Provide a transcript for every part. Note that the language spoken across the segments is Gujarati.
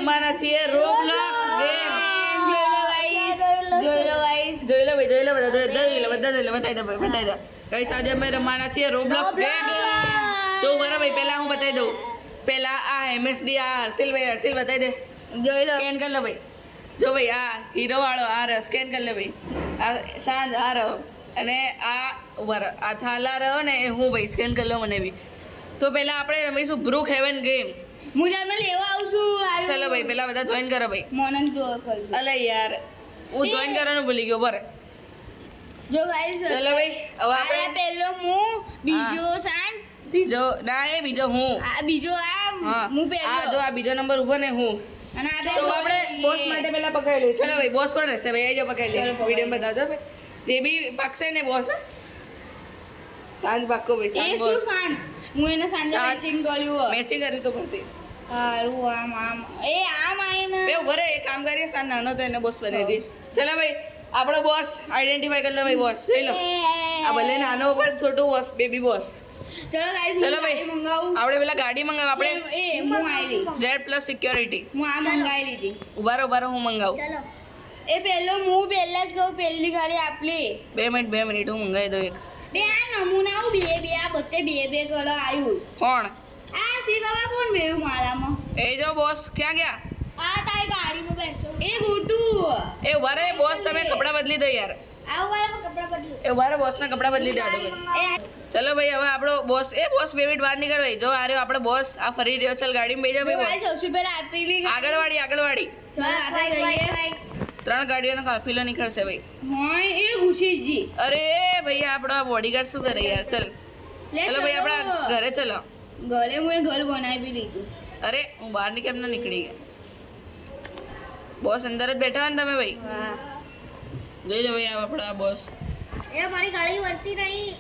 રમવાના છીએ રોબ્લોક્સ ગેમ. જોઈ લો ગાઈસ. જોઈ લો ભાઈ, જોઈ લો બધા, જોઈ લો બતાવી દો ભાઈ, બતાવી દો. ગાઈસ આજે અમે રમવાના છીએ રોબ્લોક્સ ગેમ. તો બરાબર ભાઈ, પહેલા હું બતાવી દઉં. પહેલા આ MSD આ હર્ષિલ બતાવી દે. જોઈ લો. સ્કેન કરી લો ભાઈ. જો ભાઈ આ હીરો વાળો આ રહ્યો, સ્કેન કરી લો ભાઈ. આ સાંજ આ રહ્યો અને આ ઉભા રહ્યો, આ થાલા રહ્યો ને એ હું ભાઈ, સ્કેન કરી લો મને બી. તો પહેલા આપણે રમીશું બ્રુક હેવન ગેમ. હું તમને લેવા આવશું. ચલો ભાઈ, પહેલા બધા જોઈન કરો ભાઈ. મોનન જો ખોલજો. અલે યાર હું જોઈન કરવાનું ભૂલી ગયો બરે. જો ગાઈસ. ચલો ભાઈ, હવે આ આપણે પહેલો હું, બીજો શાન, બીજો ના એ બીજો હું. આ બીજો આ હા હું આ પહેલો. જો આ બીજો નંબર ઉભો ને હું. અને આ તો આપણે બોસ માટે પહેલા પકડી લઈએ. ચલો ભાઈ, બોસ કોણ રહેશે ભાઈ? આજો પકડી લઈએ. ચલો, પકડી વિડીયો બતાવજો ભાઈ. જે બી પાકશે ને બોસ સાંજ પાકો ભાઈ, એ સાંજ શું બોસ શાન? હું એને સાંજે શાન. મેચિંગ કર્યું. મેચિંગ કરી તો પડતી. હારું આમ એ આમ આઈને બે ઉભો રે, એક કામ કરીએ, સાંજ નાનો તો એને બોસ બનાવી દઈએ. ચલો ભાઈ, આપણો બોસ આઈડેન્ટિફાઈ કરી લો ભાઈ. બોસ જોઈ લો, આ ભલે નાનો પણ છોટું બોસ, બેબી બોસ. ચલો ગાઈસ. ચલો ભાઈ, મંગાવું. આપણે પેલા ગાડી મંગાવ. આપણે એ હું આઈલી. Z+ security. હું આ મંગાવી લીધી. ઉભા રહો, હું મંગાવું. એ પહેલો હું પહેલા જ કહું, પહેલી ગાડી આપલી. 2 મિનિટ હું મંગાવી દઉં એક. બે આ નમૂનાઓ બે આ બધે બે કલર આવ્યું. કોણ આ સી ખબર કોણ બેવું મારામાં? એ જો બોસ ક્યાં ગયા? આ તારી ગાડીમાં બેસો. એ ગોટુ. એ ઉભા રહે બોસ, તમે કપડાં બદલી દો યાર. આવું વાળા કપડા બદલું. એ ઉભા રહે, બોસના કપડાં બદલી દો ભાઈ. ચલો ભાઈ, હવે આપણો બોસ બોસ 2 મિનિટ બહાર નીકળ ભાઈ. જો આ રહ્યો આપણો બોસ, આ ફરી રહ્યો. ચલ ગાડીમાં બેજા ભાઈ. ભાઈ સૌથી પહેલા આપેલી આગળવાડી. ચલ આપણે જઈએ. 3 ગાડીઓનો કાફિલો નીકળશે ભાઈ. હા એ ઘુસીજી. અરે ભાઈ, આપણો આ બોડીગાર્ડ શું કરે યાર? ચલ ચલો ભાઈ, આપણા ઘરે ચલો. ઘરે હું ઘર બનાવી લીધું. અરે હું બહાર ની કેમ ના નીકળી ગયા? બોસ અંદર જ બેઠા ને તમે ભાઈ. જોઈ લો ભાઈ, આપણા બોસ. એ મારી ગાડી વળતી નહીં.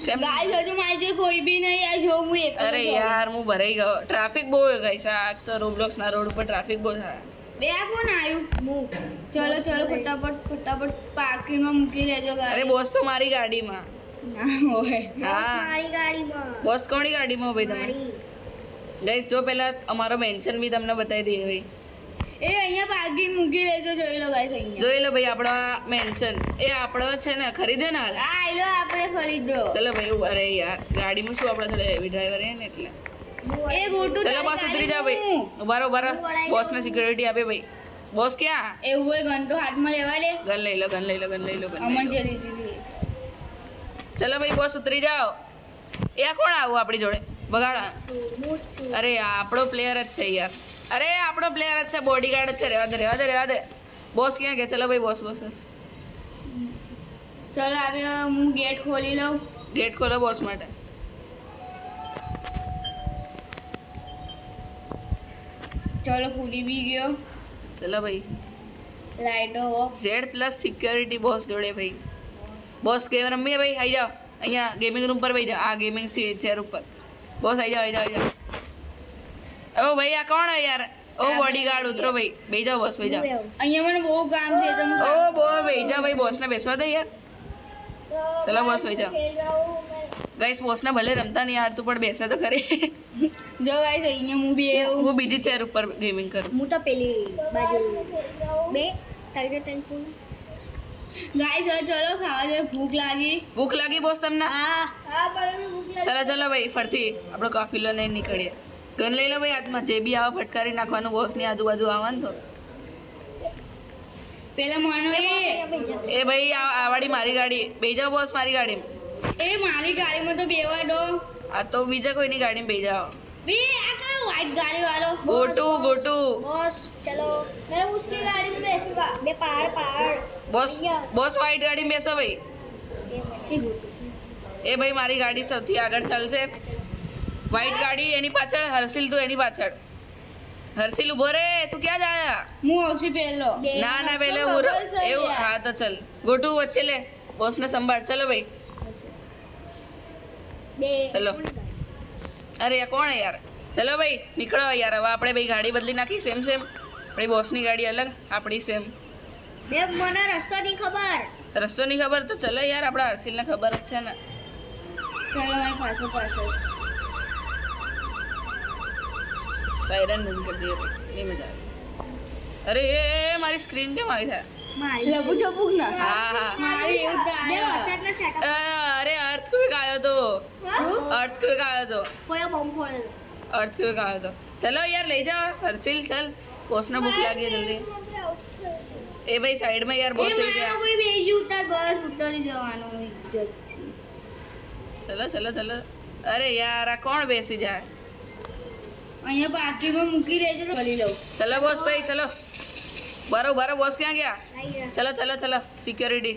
કેમ? ગાઈસ હજુ મારી જોડે કોઈ બી નહીં. આ જો હું એક જ અરે છું. યાર હું ભરાઈ ગયો. ટ્રાફિક બહુ હોય ગાઈસ. આ તો રોબ્લોક્સ ના રોડ ઉપર ટ્રાફિક બહુ થાય. બે આ કોણ આવ્યું? હું. ચલો ફટાફટ પાર્કિંગમાં મૂકી લેજો અરે ગાડી. બોસ તો મારી ગાડીમાં. ના હોય. હા ગાડીમાં. બોસ કોની ગાડીમાં ભાઈ તમે? ગાઈસ જો પહેલા અમારો મેન્શન બી તમને બતાવી દઈએ ભાઈ. એ અહીંયા પાર્કિંગ મૂકી લેજો. જોઈ લો ગાઈસ અહીંયા. જોઈ લો ભાઈ, આપણો મેન્શન એ આપણો છે ને, ખરીદે ને હાલ. આ આયલો આપણે ખરીદો. ચલો ભાઈ, અરે યાર ગાડીમાં શું આપણે થોડા હેવી ડ્રાઈવર હે ને એટલે. એ ગોટુ. ચલો બોસ ઉતરી જાઓ ભાઈ. ઉભા રહો બોસ ને સિક્યોરિટી આપે ભાઈ. બોસ ક્યાં? એવું હોય ગન તો હાથમાં લેવા દે. ગન લઈ લો. અમન જે દીધી. ચલો ભાઈ, બોસ ઉતરી જાઓ. એ આ કોણ આવું આપણી જોડે? બગાડા. અરે આપણો પ્લેયર જ છે યાર. અરે આપણો પ્લેયર જ છે, બોડીગાર્ડ જ છે. રહેવા દે. બોસ ક્યાં ગયા? ચલો ભાઈ, બોસ ચલો હવે હું ગેટ ખોલી લઉં. ગેટ ખોલો બોસ માટે. ચલો ખુલી બી ગયો. ચલો ભાઈ, લાઈટો ઓફ. Z+ સિક્યોરિટી બોસ જોડે ભાઈ. બોસ ગેમ રમીએ ભાઈ. આવી જાઓ અહીંયા ગેમિંગ રૂમ પર ભાઈ. જાઓ આ ગેમિંગ ચેર ઉપર. બોસ આવી જાઓ. ઓ ભાઈ, આ કોણ હે યાર? ઓ બોડીગાર્ડ ઉતરો ભાઈ. બેસી જાઓ બોસ, બેસી જાઓ. અહીંયા મને બહુ કામ છે. તમે ઓ બેસી જાઓ ભાઈ. બોસને બેસવા દે યાર. ચલો બોસ, બેસી જાઓ. ગાઈસ બોસને ભલે રમતા નહીં આવડતું પણ બેસે તો ખરી. જો ગાઈસ અહીંયા હું બી હું બીજી ચેર ઉપર ગેમિંગ કરું. હું તો પેલી બાજુ બે ત્રણ ફૂલ ગાઈસ હવે ચલો ખાવા જોઈએ. ભૂખ લાગી બોસ તમને? હા પણ ભૂખ ચલો ભાઈ, ફરતી આપણો કાફિલો લઈને નીકળીએ. ગન લઈ લો ભાઈ હાથમાં. જે બી આવે ફટકારી નાખવાનું. બોસની આજુબાજુ આવવાનું તો. પેલા મને એ ભાઈ આ વાળી મારી ગાડી. બેસી જાઓ બોસ મારી ગાડીમાં. એ મારી ગાડીમાં તો બેવા દો. આ તો બીજા કોઈની ગાડીમાં બેસી જાઓ. બે આ કયો વ્હાઈટ ગાડી વાળો? ગોટુ बॉस चलो मैं उसकी गाड़ी में बैठूंगा मैं पहाड़ બોસ વ્હાઈટ ગાડીમાં બેસો ભાઈ. એ ભાઈ મારી ગાડી સૌથી આગળ ચાલશે. વ્હાઈટ ગાડી એની પાછળ. હર્ષિલ તું એની પાછળ. હર્ષિલ ઉભો રે. તું ક્યાં જાય? હું આવશે પહેલો. ના પેલે એવું. હા તો ચલ. ગોટુ વચ્ચે લે. બોસને સંભાળ. ચલો ભાઈ, ચલો. અરે આ કોણ યાર? ચલો ભાઈ નીકળો યાર. હવે આપણે ભાઈ ગાડી બદલી નાખી. સેમ આપણી બોસની ગાડી અલગ, આપણી સેમ. બે મને રસ્તો નહીં ખબર. રસ્તો નહીં ખબર તો ચલો યાર. આપણા હર્ષિલને ખબર જ છે ને. ચલો મારી પાછળ સાયરન બંધ કરી દઈએ ભાઈ. નહીં મજા આવે. અરે એ મારી સ્ક્રીન કેમ આવી થાય મારી લબુ ચપુક ના હા હા મારે એવું બે થાય વરસાદના છાંટા અરે અર્થક્વેક આવ્યો તો શું અર્થક્વેક આવ્યો તો કોઈ બોમ્બ ફોડેલો અર્થક્વેક આવ્યો તો ચલો યાર લઈ જાઓ હર્ષિલ ચલ બોસને ભૂખ લાગી છે જલ્દી એ ભાઈ સાઈડમાં યાર બોસ થઈ ગયા કોઈ બેસી ઉતાર બસ ઉતરી જવાનું ઇજ્જત ચલો ચલો ચલો અરે યાર આ કોણ બેસી જાય અહીંયા પાર્કિંગમાં મૂકી દેજો તો કરી લઉં ચલો બોસ ભાઈ ચલો બરોબર બોસ ક્યાં ગયા આવી ગયા. ચલો ચલો ચલો સિક્યોરિટી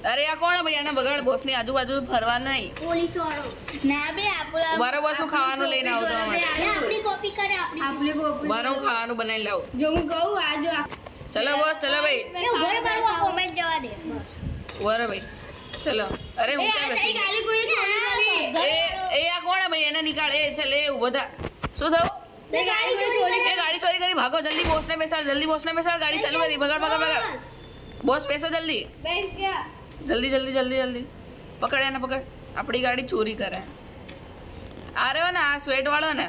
અરે આ કોણ ભાઈ આને બગાડ બોસની આજુબાજુ ફરવા નહીં પોલીસ વાળો ના બે આપણા બરાબર શું ખાવાનું લઈને આવતો અમારે? એ આપણી કોપી કરે આપણી આપણી કોપી બરો હું ખાવાનું બનાવી લાવું જો હું કહું આજો ચલો બોસ ચલો ભાઈ એ ઉભો રે મારું આ કોમેન્ટ જવા દે બસ બરો ભાઈ ચલો અરે હું ક્યાં બેસી ગઈ? કાલી કોઈ છોડી એ આ કોણ હે ભાઈ એને નીકાળ એ ચાલ એ ઉભો થા શું થયું તે ગાડી કોઈ છોડી એ ગાડી ચોરી કરી ભાગો જલ્દી બોસને બેસાડ ગાડી ચાલુ કરી બગાડ બગાડ બગાડ બોસ બેસો જલ્દી બેસ ગયા જલ્દી જલ્દી જલ્દી જલ્દી પકડ એને પકડ આપણી ગાડી ચોરી કરે આ રહ્યો ને આ સ્વેટ વાળો ને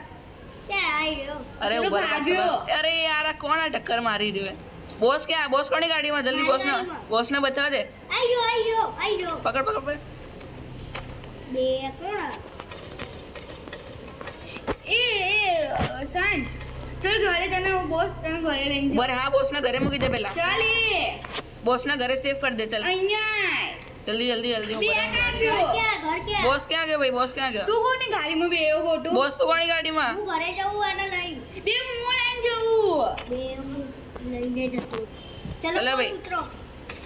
ક્યાં આવી ગયો અરે પેલો ઉભો રહે ભાગ્યો. પાછળ. અરે યાર આ કોણ આ ટક્કર મારી રહ્યો બોસ ક્યાં બોસ કોની ગાડીમાં જલ્દી બોસને બચાવ દે આવી ગયો પકડ પકડ પકડ બે કોણ એ શાંત ચલ ઘરે તને બોસ તને ઘરે લઈને જાઉં. બરે હા બોસના ઘરે મૂકી દે પેલા ચાલ એ બોસના ઘરે સેફ કરી દે ચલ અહીંયા જલ્દી જલ્દી જલ્દી બે ઉપર કાપ્યો ઘર ક્યાં બોસ ક્યાં ગયો ભાઈ બોસ ક્યાં ગયો તું કોની ગાડીમાં બેયો ખોટું બોસ તો કોની ગાડીમાં હું ઘરે જવું અને લઈ બે હું લઈને જવું બે હું લઈને જતો ચલો ચલો ભાઈ. ઉતરો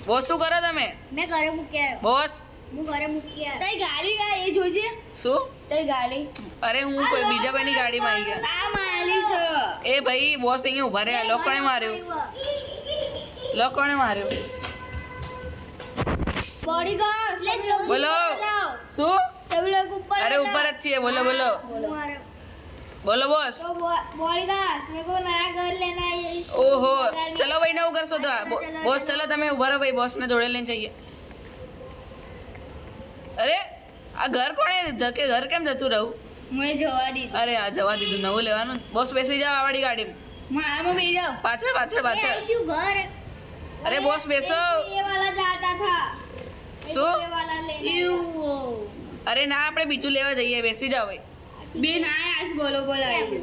બોસ શું કરો તમે મેં ઘરે મૂકી આવ્યો બોસ હું ઘરે મૂકી આવ્યો તઈ ગાડી કા એ જોજે શું તઈ ગાડી અરે હું કોઈ બીજા કોઈની ગાડીમાં આવી ગયા આ માલી છે એ ભાઈ બોસ અહીંયા ઉભા રહ્યા લોકોને માર્યો લોકોને માર્યો બોડીગાર્ડ લે બોલો શું સબ લોગ ઉપર અરે ઉપર જ છીએ બોલો બોલો બોલો બોસ तो बॉडीगार्ड मेरे को नया घर लेना है ઓહો ચલો ભાઈ નવું કરશો તો બોસ ચલો તમે ઉભા રહો ભાઈ બોસને જોડે લઈને જઈએ અરે આ ઘર કોણે જકે ઘર કેમ જતું રહું મેં જવા દીધું અરે આ જવા દીધું નવું લેવાનું બોસ બેસી જાવ આવાડી ગાડીમાં મારામાં બેસી જાઓ પાછળ પાછળ ये પાછળ आई क्यों घर અરે બોસ બેસો ये वाला चाहता था શું ये वाला लेना એવું અરે ના આપણે બીજું લેવા જઈએ બેસી જાવ ભાઈ બેન આયા આજ બોલો બોલાવી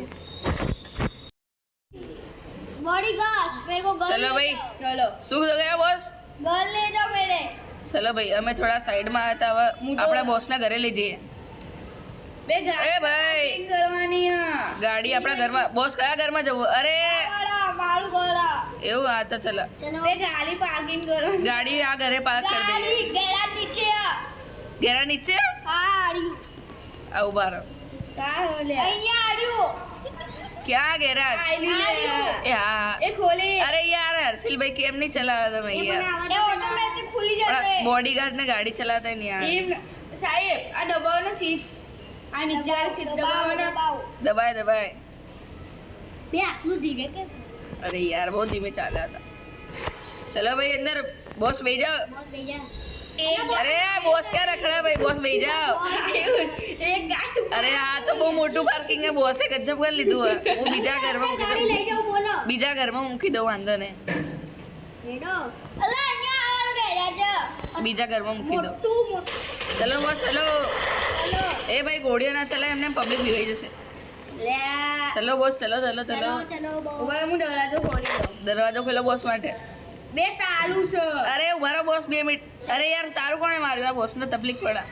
बॉडीगार्ड मेरे को घर ચલો ले ભાઈ जाओ। ચલો શું ગયા બોસ घर ले जाओ मेरे ચલો ભાઈ અમે થોડા સાઈડમાં હતા હવે હું તો- આપણા બોસના ઘરે લઈ જઈએ બે એ ભાઈ. ગાડી કરવાની હા ગાડી આપણા ઘરમાં બોસ કયા ઘરમાં જવું અરે वाला मारू गोरा એવું હા તો ચલો चलो બે ગાડી પાર્કિંગ કરવાની ગાડી આ ઘરે પાર્ક કરી દઈએ गाड़ी गैराज नीचे आ ઘેરા નીચે हाँ आ रही हूँ આ ઉભા રહો કા લે અહીંયા आ रही हूँ ક્યાં ગેરાજ આયલી લે એ હા એ ખોલે અરે યાર હર્ષિલભાઈ કેમ નહીં ચલાવતા તમે યાર ये ऑटोमेटिक खुली जाते हैं બોડીગાર્ડ ને ગાડી ચલાવતા નહીં યાર એમ સાહેબ આ દબાવનો સીટ આ નીચે વાળી સીટ દબાવવાનો दबाओ દબાય દબાય બે આટલું ધીરે કે અરે યાર બહુ ધીમે ચાલ્યા હતા ચલો ભાઈ અંદર બોસ બેહી જાઓ બોસ ભૈયા અરે બોસ ક્યાં રખડા ભાઈ બોસ બેહી જાઓ એક ગાડી અરે આ તો બહુ મોટું પાર્કિંગ હે બોસે ગજબ કરી લીધું હે હું બીજા ઘરમાં મૂકી ગાડી લઈ દઉં જાઓ બોલો બીજા ઘરમાં મૂકી દઉં વાંધો ને હેડો અલા અહીંયા આવવાનું ગેરાજ બીજા ઘરમાં મૂકી દઉં મોટું ચલો બોસ ચલો ચલો એ ભાઈ ઘોડીઓ ના ચલાય એમને પબ્લિક બીવાઈ જશે લે ચલો બોસ ચલો ચલો ચલો ચલો ચલો બો હવે હું દરવાજો ખોલી દઉં દરવાજો ખોલો બોસ માટે બે તાળું છે અરે ઉભા રહો બોસ 2 મિનિટ અરે યાર તારું કોણે માર્યું આ બોસને તકલીફ પડા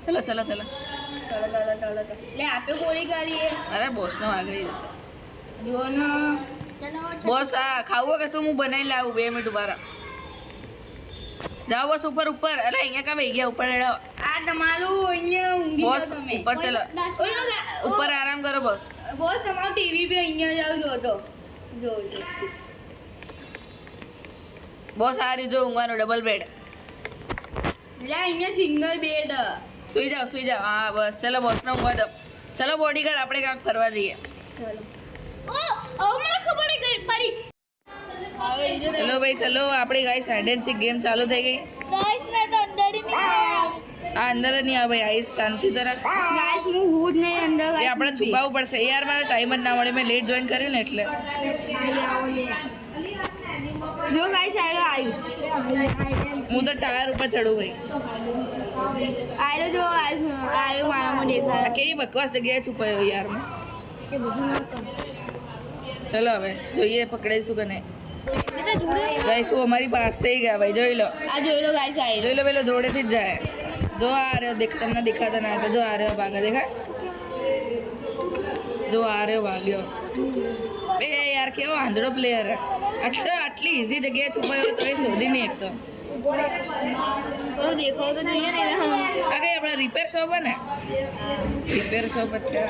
ચલો ચલો ચલો ચલો લે આપે ગોળી કરીએ અરે બોસનો આગળી જશે જો ને ચલો બોસ આ ખાવું કે શું હું બનાવી લાવું 2 મિનિટ ઉભા રહો જાઓ બોસ ઉપર ઉપર અરે અહીંયા કામ બેહી ગયા ઉપર હેડો આ તમારું અહીંયા ઊંઘી બોસ જાઓ તમે ઉપર ચલો ઓલો ઉપર આરામ કરો બોસ બોસ તમારું ટીવી બી અહીંયા જાવ જો તો જો બોસ આ રહ્યું જો ઊંઘવાનું ડબલ બેડ લે અહીંયા સિંગલ બેડ સુઈ જાઓ હા બસ ચલો બોસને ઊંઘવા દો ચલો બોડીગાર્ડ આપણે ક્યાંક ફરવા જઈએ ચલો ઓ મને ખબર પડી હવે જો ચલો ભાઈ ચલો આપણી ગાઈ સાઇડ એન્ડ ગેમ ચાલુ થઈ ગઈ ગાઈસ મેં તો અંદર ही नहीं आया આ અંદર નહીં આવે ભાઈ, આઈસ શાંતિ તરફ. ગાઈસ હું જ નહીં અંદર એ આપણે છુપાવવું પડશે યાર, મારો ટાઈમ જ ના મળે, મેં લેટ જોઈન કર્યું ને એટલે. જો ગાઈસ આયુષ હું તો ટાયર ઉપર ચડું ભાઈ. આયો જો આયો મારામાં આ દેખાય કેવી બકવાસ જગ્યાએ છુપાયો યાર મેં. એ બધું ના કર ચલો હવે જોઈએ પકડાઈશું કે નહીં. બેટા જોડે ભાઈ શું અમારી પાસે થઈ ગયા ભાઈ, જોઈ લો આ જોઈ લો ગાઈસ આયો જોઈ લો, પેલો જોડેથી જ જાય. જો આ રહ્યો, દેખ તમને દેખાતા ના હતા, જો આ રહ્યો ભાગે, દેખાય? જો આ રહ્યો ભાગ્યો. બે યાર કેવો આંધળો પ્લેયર, આટલી ઇઝી જગ્યાએ છુપાયો તો એ શોધી નહીં એક તો. થોડો દેખાવ તો જોઈએ ને આ કઈ આપણે રિપેર શોપ ને, રિપેર શોપ છે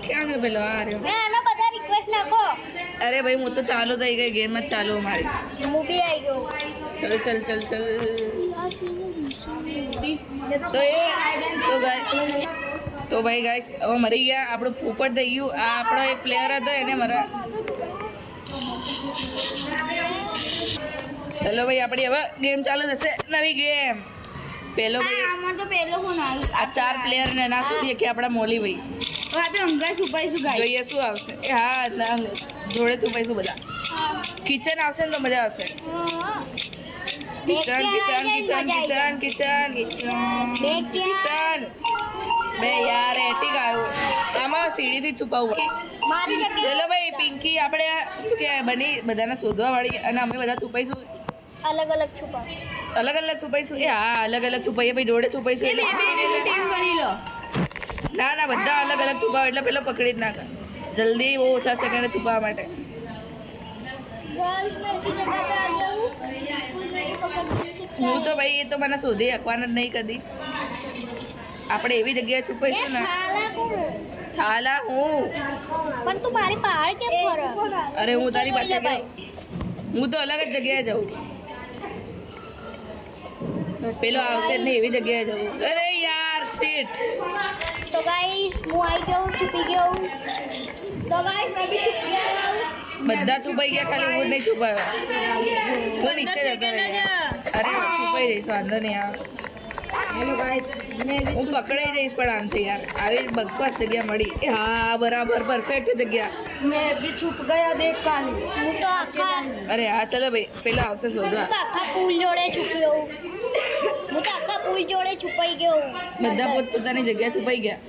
ક્યાં ગયો પેલો? આ રહ્યો. મેં આના બધા રિક્વેસ્ટ નાખો. અરે ભાઈ હું તો ચાલુ થઈ ગઈ, ગેમ જ ચાલુ અમારી. હું બી આવી ગયો. ચલ ચલ ચલ ચલ. તો ભાઈ ગાઈસ હવે મરી ગયા, આપણું પોપટ થઈ ગયું. આ આપણો એક પ્લેયર હતો એને મરા. ચલો ભાઈ આપણી હવે ગેમ ચાલુ થશે, નવી ગેમ. પેલો ભાઈ આમાં તો પહેલો કોણ આવ્યું આ 4 પ્લેયર ને ના શોધીએ કે આપણા મોલી ભાઈ. હવે આપણે અંગા છુપાઈશું ગાઈસ જોઈએ શું આવશે. એ હા જોડે છુપાઈશું બધા. કિચન આવશે ને તો મજા આવશે. Kitchen kitchen kitchen kitchen kitchen kitchen. બે યાર એટિક આવ્યું, આમાં સીડીથી જ છુપાવવું પડે. મારી જગ્યાએ ચલો ભાઈ પિંકી આપણે શું કહેવાય બની બધાને શોધવા વાળી, અને અમે બધા છુપાઈશું અલગ અલગ છુપા. અલગ અલગ છુપાઈશું. એ હા અલગ અલગ છુપાઈએ ભાઈ, જોડે છુપાઈશું એટલે ટીમ કરી લો ના ના બધા અલગ અલગ છુપાવ એટલે પેલો પકડી જ નાખે જલ્દી, બહુ ઓછા સેકન્ડે છુપાવવા માટે. गर्ल्स मैं इसी जगह पे आ गया हूँ. कोई मेरे को पकड़ नहीं सकता. હું તો ભાઈ એ તો મને શોધી શકવાના જ નહીં કદી. આપણે એવી જગ્યાએ છુપાઈશું ને. थाला कौन? થાલા હું. पर तू मारी पहाड़ के ऊपर. અરે હું તારી પાછળ ગઈ, હું તો અલગ જ જગ્યાએ જાઉં. પેલો આવશે જ નહીં એવી જગ્યાએ જવું. અરે યાર સીટ. तो गाइस मैं आई गया हूँ, छुपी गया हूँ. तो गाइस मैं भी छुप गया हूँ. બધા છુપાઈ ગયા, ખાલી હું જ નહીં છુપાયો. તો નીચે જતો રહે. અરે છુપાઈ જઈશ, વાંધો નહીં આવે. હેલો ગાઈસ હું પકડાઈ જઈશ પણ આમથી યાર, આવી બકવાસ જગ્યા મળી. એ હા બરાબર પરફેક્ટ જગ્યા. मैं भी छुप गया देख काली હું તો આખા અરે હા ચલો ભાઈ પેલા આવશે શોધવા. પુલ જોડે છુપી ગયો હું. હું તો આખા પુલ જોડે છુપાઈ ગયો હું. બધા પોતપોતાની જગ્યા છુપાઈ ગયા.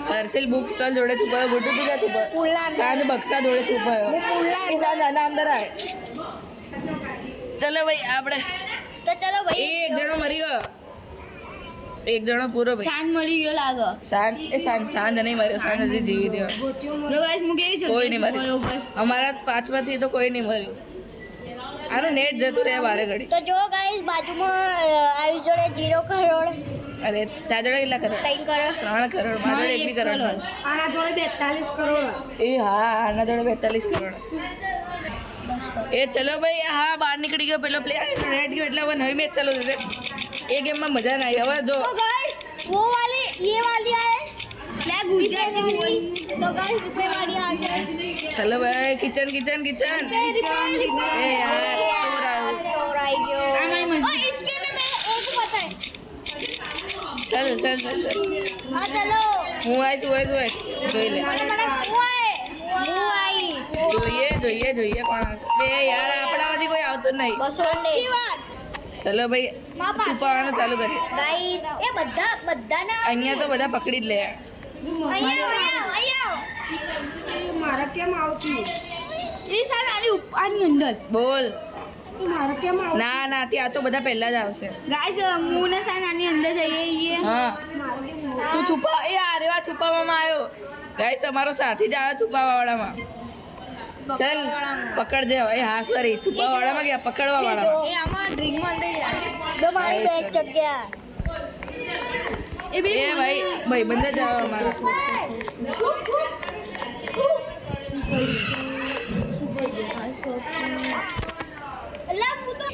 હર્ષિલ બુક સ્ટોલ જોડે છુપાયો, ગુડ્ડુ તું ક્યાં છુપાયો? પુલના અંદર. સાંજ બક્સા જોડે છુપાયો. હું પુલના એ સાંજ આના અંદર આય. ચલો ભાઈ આપણે તો ચલો ભાઈ. એક જણો મરી ગયો, એક જણો પૂરો ભાઈ. સાંજ મળી ગયો લાગે સાંજ નહીં મર્યો, સાંજ હજી જીવી રહ્યો. જો ગાઈસ હું કેવી જગ્યાએ કોઈ નહીં છુપાયો મર્યું બસ અમારા 5 માંથી તો કોઈ નહીં મર્યું. આનું નેટ જતું રહે વારે ઘડી. તો જો ગાઈસ બાજુમાં આયુષ જોડે 0 કરોડ, અરે ત્યાં જોડે કેટલા કરોડ? 3 કરોડ. 3 કરોડ. મારા જોડે 1 કરોડ નથી. આના જોડે 42 કરોડ એ હા આના જોડે 42 કરોડ. એ ચલો ભાઈ હા બહાર નીકળી ગયો પેલો પ્લેયર, નેટ ગયો એટલે હવે નવી મેચ ચાલુ થશે. એ ગેમમાં મજા ના આવી. હવે જો तो गाइस वो वाली ये वाली आए લે ગુજરાતી બોલ तो गाइस रुपए वाली आ जाए. ચલો ભાઈ કિચન કિચન કિચન. એ યાર સ્કોર આવ્યો. स्टोर आई गयो. आमाई मत और इसके में मैं एक पता है. ચલ ચલ ચલ हाँ चलो. હું આવીશ જોઈ લે. મને મને હું આઈશ. જોઈએ જોઈએ જોઈએ કોણ આવશે. બે યાર આપણામાંથી કોઈ આવતું જ નહીં. બસો લે. ચલો ભાઈ છુપાવવાનું ચાલુ કરીએ. ગાઈસ એ બધાના અહીંયા તો બધા પકડી જ લે. અહીંયા મારા કેમ આવતી એ સાર આની અંદર બોલ. મારા કેમ આવતી ના ના ત્યાં તો બધા પહેલા જ આવશે. ગાઈસ હું ને સાન આની અંદર જઈએ હા તું છુપા. એ આરેવા છુપાવવામાં આવ્યો. ગાઈસ તમારો સાથી જ આવ્યો છુપાવવા વાળામાં. ચલ પકડ દે. એ હા સોરી છુપાવવા વાળામાં ગયા, પકડવા વાળામાં. એ આમાં ડ્રિંક માં અંદર જો મારી બેગ જગ્યા. એ બી એ ભાઈ બંધ જ આવ્યો અમારો. અલા હું તો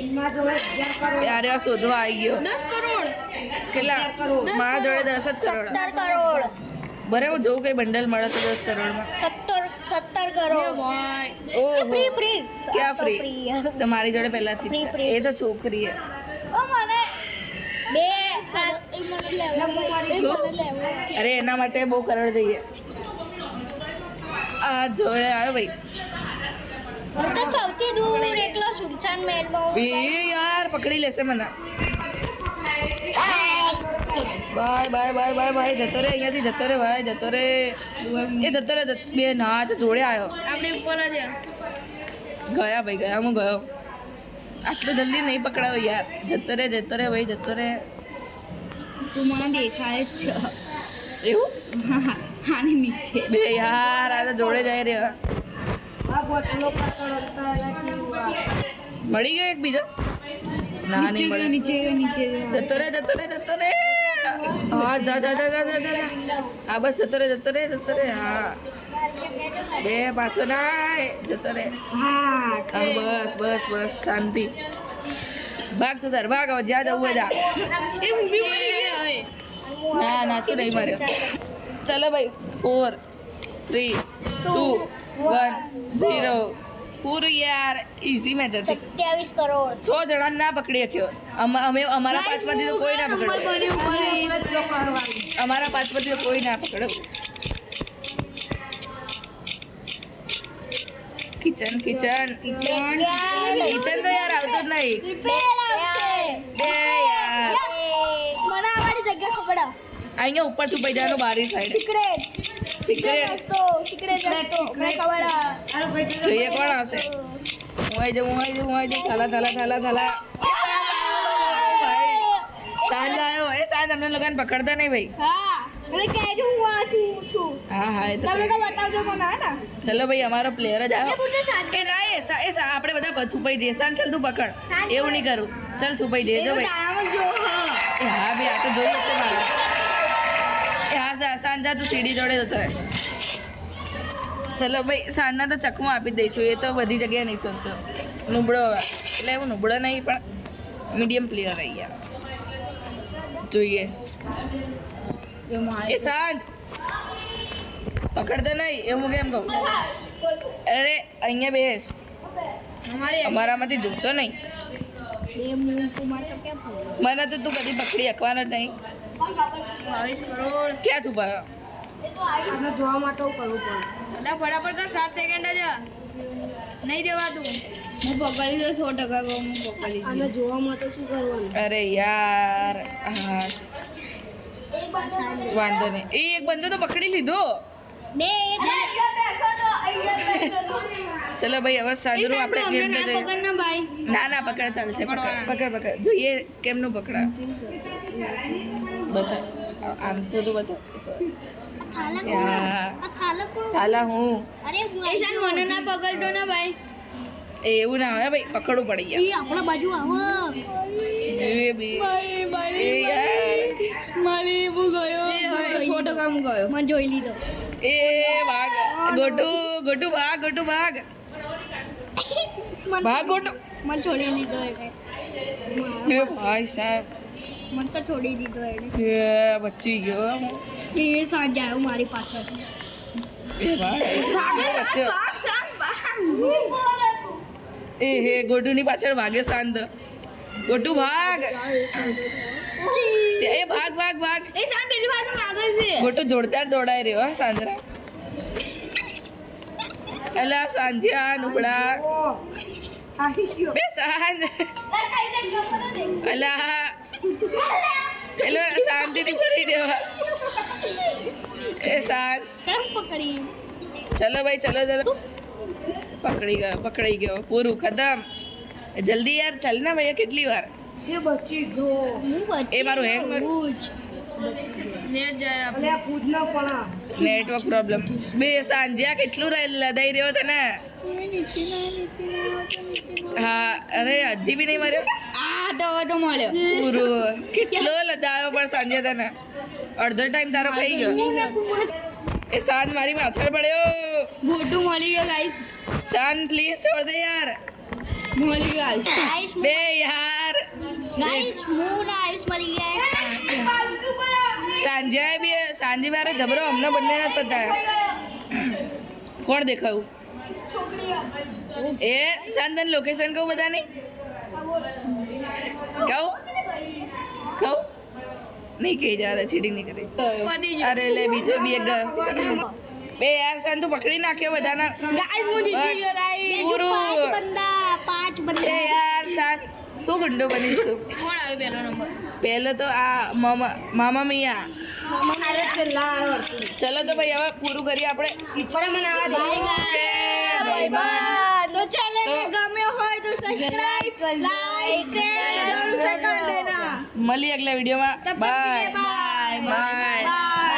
યાર આ શોધવા આવી ગયો. 10 કરોડ કેટલા? મારા જોડે 10 જ કરોડ. 17 કરોડ. બરે હું જોઉં કઈ બંડલ મળે તો 10 કરોડમાં. 17 કરોડ. ઓહો ફ્રી ક્યાં ફ્રી? તમારી જોડે પહેલાથી જ છે. Free. એ તો છોકરી હે. ઓ મને બે અરે એના માટે બહુ કરડ જઈએ. આ જોડે આવ્યો ભાઈ. હું તો સૌથી દૂર એકલો સુનસાન મહેલમાં એ યાર પકડી લેશે મને. Bye bye bye bye bye જતો રે અહીંયાથી જતો રે ભાઈ જતો રે એ જતો રે બે ના તો જોડે આવ્યો આપણે ઉપર જ ગયા ભાઈ ગયા હું ગયો આટલું જલ્દી નહીં પકડાયો યાર જતો રે ભાઈ જતો રે તું મને દેખાય જ છે એવું આની નીચે બે યાર આ તો જોડે જાય રે મળી ગયો એક બીજો ના નહીં મળે નીચે જતો રે હા જા હા બસ જતો રે હા બે પાછો ના જતો રે હા બસ શાંતિ ભાગ તું તાર ભાગ હવે જ્યાં જવું હોય જા એ ઊભી પડી ગઈ હવે ના તું નહીં માર્યો ચલો ભાઈ 4 3 2 1 0 પૂરું યાર ઈઝી મેચ હતી 27 કરોડ 6 જણા ના પકડી શક્યો અમે અમારા પાંચમાંથી તો કોઈ ના પકડ્યો અમારા પાંચમાંથી તો કોઈ ના પકડ્યો કિચન તો યાર આવતો જ નહીં બે યાર મને અમારી જગ્યા ખબર અહીંયા ઉપર છુપાઈ જવાનું બારી સાઈડ સિક્રેટ રસ્તો મને ખબર જોઈએ કોણ આવશે હું આવી જાઉં થાલા ભાઈ સાંજ આવ્યો સાંજ અમને લોકોને પકડતા નહીં ભાઈ હા મને કહેજો હું આ છું હા એ તો તમે તો બતાવજો મને હા ને ચલો ભાઈ અમારો પ્લેયર જ એ આવ્યો પૂછે સાંજે આપણે બધા છુપાઈ જઈએ સાંજ ચાલ તું પકડ સાંજ એવું નહીં કરું ચાલ છુપાઈ જઈએ જો ભાઈ તારામાં જો હા ભાઈ આ તો જોઈએ છે મારા હા સાંજા તું સીડી જોડે જતો રહે ચલો ભાઈ સાંજના તો ચકમો આપી દઈશું એ તો બધી જગ્યાએ નહીં શોધતો નુબળો એટલે એવું નુબળો નહીં પણ મીડિયમ પ્લેયર રહી ગયા જોઈએ એ સાંજ પકડતો નહીં એવું હું કેમ કહું અરે અહીંયા બેસ અમારામાંથી જોતો નહીં મને તો તું કદી પકડી શકવાનો જ નહીં 22 કરોડ ક્યાં છુપાયો આપણે જોવા માટે કરવું પડે એટલે ફટાફટ કર 7 સેકન્ડ જ નહીં દેવાતું હું પકડી દઉં 100% કહું હું પકડી આને જોવા માટે શું કરવાનું અરે યાર હા વાંધો નહીં એ એક બંદો તો પકડી લીધો ચલો ભાઈ હવે સાંજનું આપણે ગેમ તો જોઈએ ના પકડ ચાલશે પકડ જોઈએ કેમનું પકડા બતા આમ તો તું બતા થાલા હું મને ના પકડતો ને ભાઈ એવું ના હોય ભાઈ પકડવું પડી ગયા આપણા બાજુ આવો મારી બુ ગયો 100% હું ગયો મને જોઈ લીધો એ ભાગ ગોટુ ભાગ ગોટુ મને છોડી લીધો એટલે એ ભાઈ સાહેબ મને તો છોડી દીધો એટલે એ બચી ગયો એ સાંજે આવ્યો મારી પાછળ એ ભાઈ બચ્યો એ હે ગોટુની પાછળ ભાગે શાંત ગોટુ ભાગ એ ભાગ એ સામ પેલી બાજુ આગળ છે ગોટુ જોડતા દોડાઈ રહ્યો હા સાંજરા અલા સાંજ્યા નુબડા બે સાંજ અલા એલો શાંતિથી ફરી દેવા એ સાંજ પકડી ચલો ભાઈ ચલો પકડી ગયો પૂરું ખતમ જલ્દી યાર ચાલ ના ભૈયા કેટલી વાર એ બચી ગયો એ મારું હેંગ નેટ જાય આપણે આ પૂજનો પણ નેટવર્ક પ્રોબ્લેમ બે સાંજ્યા કેટલું લદાઈ રહ્યો તને હા અરે હજી બી નહીં માર્યો તો મળ્યો પૂરું કેટલો લદાયો પણ સાંજે તને અડધો ટાઈમ તારો ખાઈ ગયો એ સાંજ મારી પાછળ પડ્યો ગોટું મળી ગયો ગાઈસ સાંજ પ્લીઝ છોડ દે યાર મળી ગયો ગાઈસ બે યાર ગાઈસ મૂન આયુષ મરી ગયા સાંજે વારે જબરો અમને બંને જ પતાયો કોણ દેખાયું એ સાંજન લોકેશન કહું બધાની કહું નહીં કહી જવા ચીટિંગ નહીં કરી અરે લે બીજો બી એક બે યાર સાન તું પકડી નાખ્યો બધાના ગાઈસ હું જીતી ગયો ગાઈસ પૂરું પાંચ એ બંદા યાર સાન શું ગુંડો બનીશ તું કોણ આવ્યો પહેલો નંબર પહેલો તો આ મામા મિયા મારે છેલ્લા આવ્યો ચલો તો ભાઈ હવે પૂરું કરીએ આપણે ટીચરે મને આવા તો ચેનલ ગમ્યો હોય તો સબસ્ક્રાઇબ લાઈક શેર જરૂર કરજો મળીએ આગલા વિડીયોમાં બાય બાય બાય